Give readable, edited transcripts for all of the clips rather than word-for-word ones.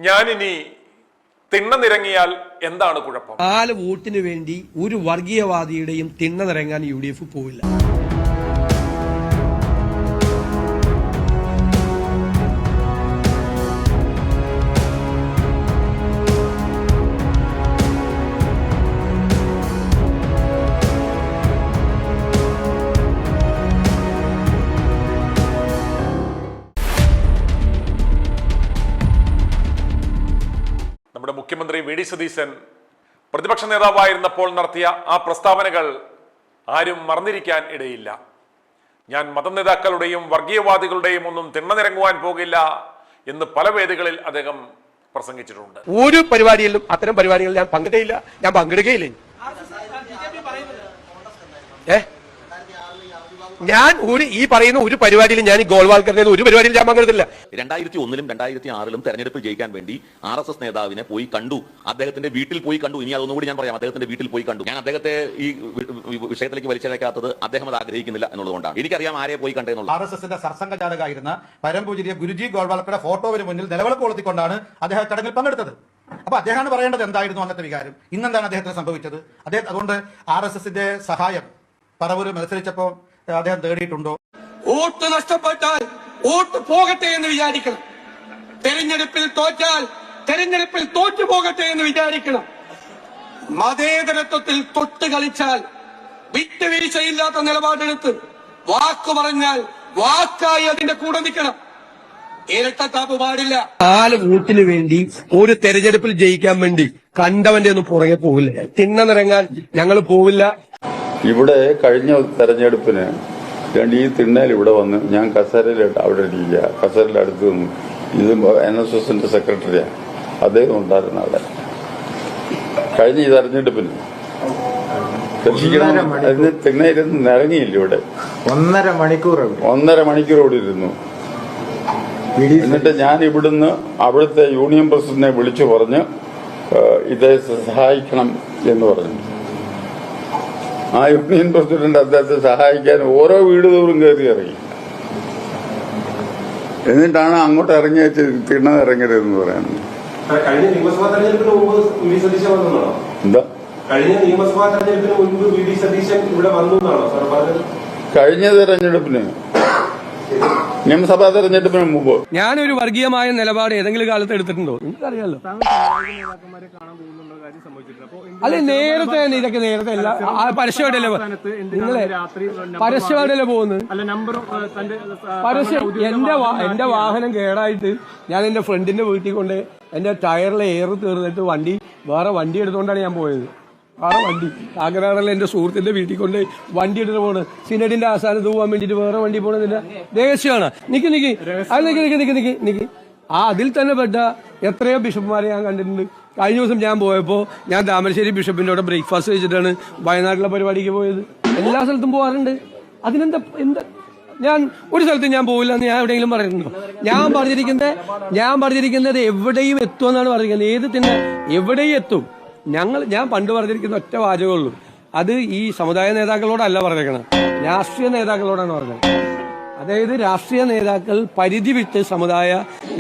ഞാനിനി തിണ്ണനിറങ്ങിയാൽ എന്താണ് കുഴപ്പം? 4 വോട്ടിന് വേണ്ടി ഒരു വർഗീയവാദിയുടെയും തിണ്ണനിറങ്ങാൻ UDF പോവില്ല. നമ്മുടെ മുഖ്യമന്ത്രി വി ഡി സതീശൻ പ്രതിപക്ഷ നേതാവായിരുന്നപ്പോൾ നടത്തിയ ആ പ്രസ്താവനകൾ ആരും മറന്നിരിക്കാൻ ഇടയില്ല. ഞാൻ മതനേതാക്കളുടെയും വർഗീയവാദികളുടെയും ഒന്നും തിണ്ണനിറങ്ങുവാൻ പോകില്ല എന്ന് പല വേദികളിൽ അദ്ദേഹം പ്രസംഗിച്ചിട്ടുണ്ട്. ഒരു പരിപാടിയിലും അത്തരം പരിപാടികളിൽ ഞാൻ പങ്കെടുക്കില്ല, ഞാൻ പങ്കെടുക്കുകയില്ല. ഞാൻ ഈ പറയുന്ന ഒരു പരിപാടിയിലും ഞാൻ ഗോൾവാൾക്കറിന്റെ ഒരു പരിപാടിയിൽ ഞാൻ പങ്കെടുത്തില്ല. 2001-ലും 2006-ലും തെരഞ്ഞെടുപ്പിൽ ജയിക്കാൻ വേണ്ടി RSS നേതാവിനെ പോയി കണ്ടു, അദ്ദേഹത്തിന്റെ വീട്ടിൽ പോയി കണ്ടു. ഇനി അതൊന്നുകൂടി ഞാൻ പറയാം, അദ്ദേഹത്തിന്റെ വീട്ടിൽ പോയി കണ്ടു. ഞാൻ അദ്ദേഹത്തെ ഈ വിഷയത്തിലേക്ക് വലിച്ചഴക്കാത്തത് അദ്ദേഹം അത് ആഗ്രഹിക്കുന്നില്ല എന്നുള്ളതുകൊണ്ടാണ്. എനിക്കറിയാം ആരെ പോയി കണ്ടെന്നുള്ളത്. RSSന്റെ സർസംഘചാലകായിരുന്ന പരംപൂജ്യ ഗുരുജി ഗോൾവാൾക്കറുടെ ഫോട്ടോവിന് മുന്നിൽ നിലവിളക്ക് കൊളുത്തിക്കൊണ്ടാണ് അദ്ദേഹം ചടങ്ങിൽ പങ്കെടുത്തത്. അപ്പൊ അദ്ദേഹമാണ് പറയേണ്ടത് എന്തായിരുന്നു അന്നത്തെ വികാരം, ഇന്നെന്താണ് അദ്ദേഹത്തിന് സംഭവിച്ചത്. അതുകൊണ്ട് RSSന്റെ സഹായം പറവൂര് മത്സരിച്ചപ്പോൾ അദ്ദേഹം തേടിയിട്ടുണ്ടോ? വോട്ട് നഷ്ടപ്പെട്ടാൽ വോട്ട് പോകട്ടെ എന്ന് വിചാരിക്കണം. തെരഞ്ഞെടുപ്പിൽ തോറ്റാൽ തെരഞ്ഞെടുപ്പിൽ തോറ്റു പോകട്ടെ എന്ന് വിചാരിക്കണം. മതേതരത്വത്തിൽ തൊട്ട് കളിച്ചാൽ വിട്ടുവീഴ്ചയില്ലാത്ത നിലപാടെടുത്ത് വാക്കു പറഞ്ഞാൽ വാക്കായി അതിന്റെ കൂടെ നിൽക്കണം. ഇരട്ടത്താപ്പ് പാടില്ല. 4 വോട്ടിന് വേണ്ടി ഒരു തെരഞ്ഞെടുപ്പിൽ ജയിക്കാൻ വേണ്ടി കണ്ടവന്റെ ഒന്നും പുറകെ പോവില്ല, തിണ്ണനിറങ്ങാൻ ഞങ്ങൾ പോവില്ല. ഇവിടെ കഴിഞ്ഞ തെരഞ്ഞെടുപ്പിന് ഈ തിണ്ണയിൽ ഇവിടെ വന്ന് ഞാൻ കസേരയിലിട്ട് അവിടെ ഇരിക്കുക, കസേരയുടെ അടുത്ത് നിന്ന്. ഇത് NSSന്റെ സെക്രട്ടറിയാണ്, അദ്ദേഹം ഉണ്ടായിരുന്ന അവിടെ. കഴിഞ്ഞ ഈ തെരഞ്ഞെടുപ്പിന് അതിന് തിണ്ണയിരുന്ന് നിറങ്ങിയില്ല. ഇവിടെ 1.5 മണിക്കൂർ ഇവിടെ ഇരുന്നു. എന്നിട്ട് ഞാൻ ഇവിടുന്ന് അവിടുത്തെ യൂണിയൻ പ്രസിഡന്റിനെ വിളിച്ചു പറഞ്ഞ് ഇതേ സഹായിക്കണം എന്ന് പറഞ്ഞു. ആ യൂണിയൻ പ്രസിഡന്റ് അദ്ദേഹത്തെ സഹായിക്കാൻ ഓരോ വീട് തോറും കയറി ഇറങ്ങി. എന്നിട്ടാണ് അങ്ങോട്ട് ഇറങ്ങി വെച്ച് തിണ്ണനിറങ്ങരുതെന്ന് പറയുന്നത്. എന്താ കഴിഞ്ഞ തെരഞ്ഞെടുപ്പിന് നിയമസഭാ തെരഞ്ഞെടുപ്പിന് മുമ്പ് ഞാനൊരു വർഗീയമായ നിലപാട് ഏതെങ്കിലും കാലത്ത് എടുത്തിട്ടുണ്ടോ? നിങ്ങൾക്കറിയാലോ. അല്ലെ നേരത്തെ ഇതൊക്കെ നേരത്തെ അല്ല, പരസ്യമായിട്ടല്ലേ നിങ്ങളെ പരസ്യമായിട്ടല്ലേ പോകുന്നത്. പരസ്യം എന്റെ വാഹനം കേടായിട്ട് ഞാൻ എന്റെ ഫ്രണ്ടിന്റെ വീട്ടിൽ കൊണ്ട് എന്റെ ടയറിലെ എയർ തീർന്നിട്ട് വേറെ വണ്ടി എടുത്തുകൊണ്ടാണ് ഞാൻ പോയത്. വേറെ വണ്ടി കാക്കനാടല്ല എന്റെ സുഹൃത്തിന്റെ വീട്ടിൽ കൊണ്ട് വണ്ടി എടുത്ത് പോണ്. സിനഡിന്റെ ആസ്ഥാനത്ത് പോകാൻ വേണ്ടിട്ട് വേറെ വണ്ടി പോണതിന്റെ രഹസ്യമാണ്. നിക്ക് അതിൽ തന്നെ പെട്ട എത്രയോ ബിഷപ്പ്മാരെ ഞാൻ കണ്ടിട്ടുണ്ട്. കഴിഞ്ഞ ദിവസം ഞാൻ പോയപ്പോൾ ഞാൻ താമരശ്ശേരി ബിഷപ്പിന്റെ അവിടെ ബ്രേക്ക്ഫാസ്റ്റ് കഴിച്ചിട്ടാണ് വയനാട്ടിലെ പരിപാടിക്ക് പോയത്. എല്ലാ സ്ഥലത്തും പോകാറുണ്ട്. അതിനെന്താ ഞാൻ ഒരു സ്ഥലത്തും ഞാൻ പോകില്ല എന്ന് ഞാൻ എവിടെയെങ്കിലും പറഞ്ഞിട്ടുണ്ടോ? ഞാൻ പറഞ്ഞിരിക്കുന്നത് എവിടെയും എത്തുമെന്നാണ് പറഞ്ഞിരിക്കുന്നത്. ഏത് തന്നെ എവിടെയും എത്തും. ഞാൻ പണ്ട് പറഞ്ഞിരിക്കുന്ന ഒറ്റ വാചകമുള്ളൂ, അത് ഈ സമുദായ നേതാക്കളോടല്ല പറഞ്ഞേക്കണം, രാഷ്ട്രീയ നേതാക്കളോടാണ് പറഞ്ഞത്. അതായത് രാഷ്ട്രീയ നേതാക്കൾ പരിധി വിട്ട് സമുദായ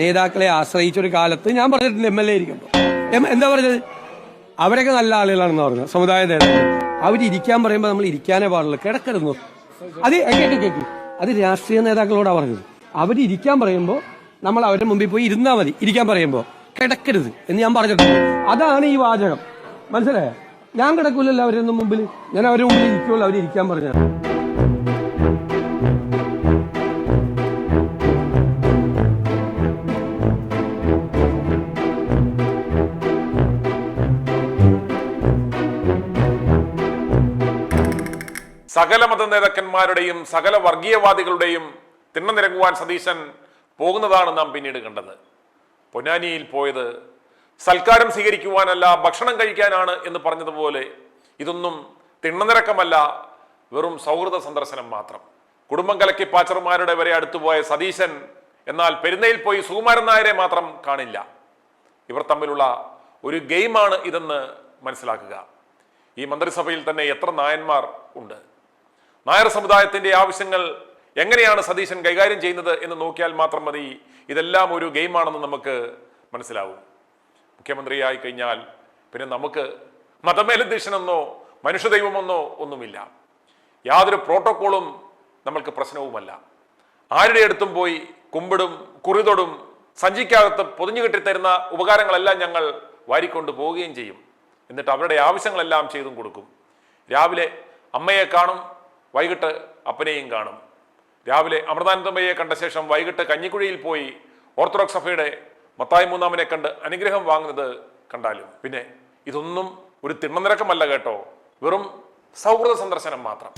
നേതാക്കളെ ആശ്രയിച്ചൊരു കാലത്ത് ഞാൻ പറഞ്ഞിട്ടുണ്ട്. MLA ഇരിക്കുമ്പോൾ എന്താ പറഞ്ഞത്? അവരൊക്കെ നല്ല ആളുകളാണെന്ന് പറഞ്ഞത്. സമുദായ നേതാക്കൾ അവരിയ്ക്കാൻ പറയുമ്പോൾ നമ്മൾ ഇരിക്കാനേ പാടുള്ളൂ, കിടക്കരുന്നു. അത് രാഷ്ട്രീയ നേതാക്കളോടാണ് പറഞ്ഞത്. അവരിയ്ക്കാൻ പറയുമ്പോൾ നമ്മൾ അവരുടെ മുമ്പിൽ പോയി ഇരുന്നാൽ മതി, ഇരിക്കാൻ പറയുമ്പോൾ കിടക്കരുത് എന്ന് ഞാൻ പറഞ്ഞിട്ടുണ്ട്. അതാണ് ഈ വാചകം, മനസ്സിലായോ? ഞാൻ കിടക്കൂലല്ലോ അവരൊന്നും മുമ്പിൽ, ഞാൻ അവരുടെ മുമ്പിൽ ഇരിക്കുമല്ലോ അവരിയ്ക്കാൻ പറഞ്ഞത്. സകല മത നേതാക്കന്മാരുടെയും സകല വർഗീയവാദികളുടെയും തിണ്ണനിറങ്ങുവാൻ സതീശൻ പോകുന്നതാണ് നാം പിന്നീട് കണ്ടത്. പൊന്നാനിയിൽ പോയത് സൽക്കാരം സ്വീകരിക്കുവാനല്ല, ഭക്ഷണം കഴിക്കാനാണ് എന്ന് പറഞ്ഞതുപോലെ ഇതൊന്നും തിണ്ണനിറക്കമല്ല, വെറും സൗഹൃദ സന്ദർശനം മാത്രം. കുടുംബം കലക്കി പാച്ചർമാരുടെ വരെ അടുത്തുപോയ സതീശൻ എന്നാൽ പെരുന്നയിൽ പോയി സുകുമാരൻ നായരെ മാത്രം കാണില്ല. ഇവർ തമ്മിലുള്ള ഒരു ഗെയിമാണ് ഇതെന്ന് മനസ്സിലാക്കുക. ഈ മന്ത്രിസഭയിൽ തന്നെ എത്ര നായന്മാർ ഉണ്ട്? നായർ സമുദായത്തിന്റെ ആവശ്യങ്ങൾ എങ്ങനെയാണ് സതീശൻ കൈകാര്യം ചെയ്യുന്നത് എന്ന് നോക്കിയാൽ മാത്രം മതി ഇതെല്ലാം ഒരു ഗെയിമാണെന്ന് നമുക്ക് മനസ്സിലാവും. മുഖ്യമന്ത്രിയായി കഴിഞ്ഞാൽ പിന്നെ നമുക്ക് മതമേലധ്യക്ഷനെന്നോ മനുഷ്യദൈവമെന്നോ ഒന്നുമില്ല. യാതൊരു പ്രോട്ടോക്കോളും നമ്മൾക്ക് പ്രശ്നവുമല്ല. ആരുടെ അടുത്തും പോയി കുമ്പിടും, കുറിതൊടും, സഞ്ചിക്കകത്ത് പൊതിഞ്ഞു കെട്ടിത്തരുന്ന ഉപകാരങ്ങളെല്ലാം ഞങ്ങൾ വാരിക്കൊണ്ട് പോവുകയും ചെയ്യും. എന്നിട്ട് അവരുടെ ആവശ്യങ്ങളെല്ലാം ചെയ്തും കൊടുക്കും. രാവിലെ അമ്മയെ കാണും, വൈകിട്ട് അപ്പനെയും കാണും. രാവിലെ അമൃതാനന്ദമയെ കണ്ട ശേഷം വൈകിട്ട് കഞ്ഞിക്കുഴിയിൽ പോയി ഓർത്തഡോക്സ് സഭയുടെ മത്തായി മൂന്നാമനെ കണ്ട് അനുഗ്രഹം വാങ്ങുന്നത് കണ്ടാലും. പിന്നെ ഇതൊന്നും ഒരു തിണ്ണനിരക്കമല്ല കേട്ടോ, വെറും സൗഹൃദ സന്ദർശനം മാത്രം.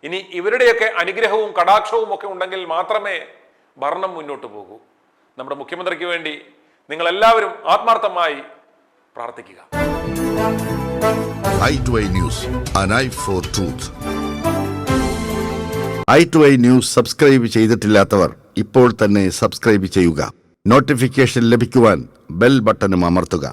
ഇനി ഇവരുടെയൊക്കെ അനുഗ്രഹവും കടാക്ഷവും ഒക്കെ ഉണ്ടെങ്കിൽ മാത്രമേ ഭരണം മുന്നോട്ട് പോകൂ. നമ്മുടെ മുഖ്യമന്ത്രിക്ക് വേണ്ടി നിങ്ങൾ എല്ലാവരും ആത്മാർത്ഥമായി പ്രാർത്ഥിക്കുക. i2i News, an eye for truth. i2i News subscribe ചെയ്തിട്ടില്ലാത്തവർ ഇപ്പോൾ തന്നെ സബ്സ്ക്രൈബ് ചെയ്യുക. നോട്ടിഫിക്കേഷൻ ലഭിക്കുവാൻ ബെൽ ബട്ടണും അമർത്തുക.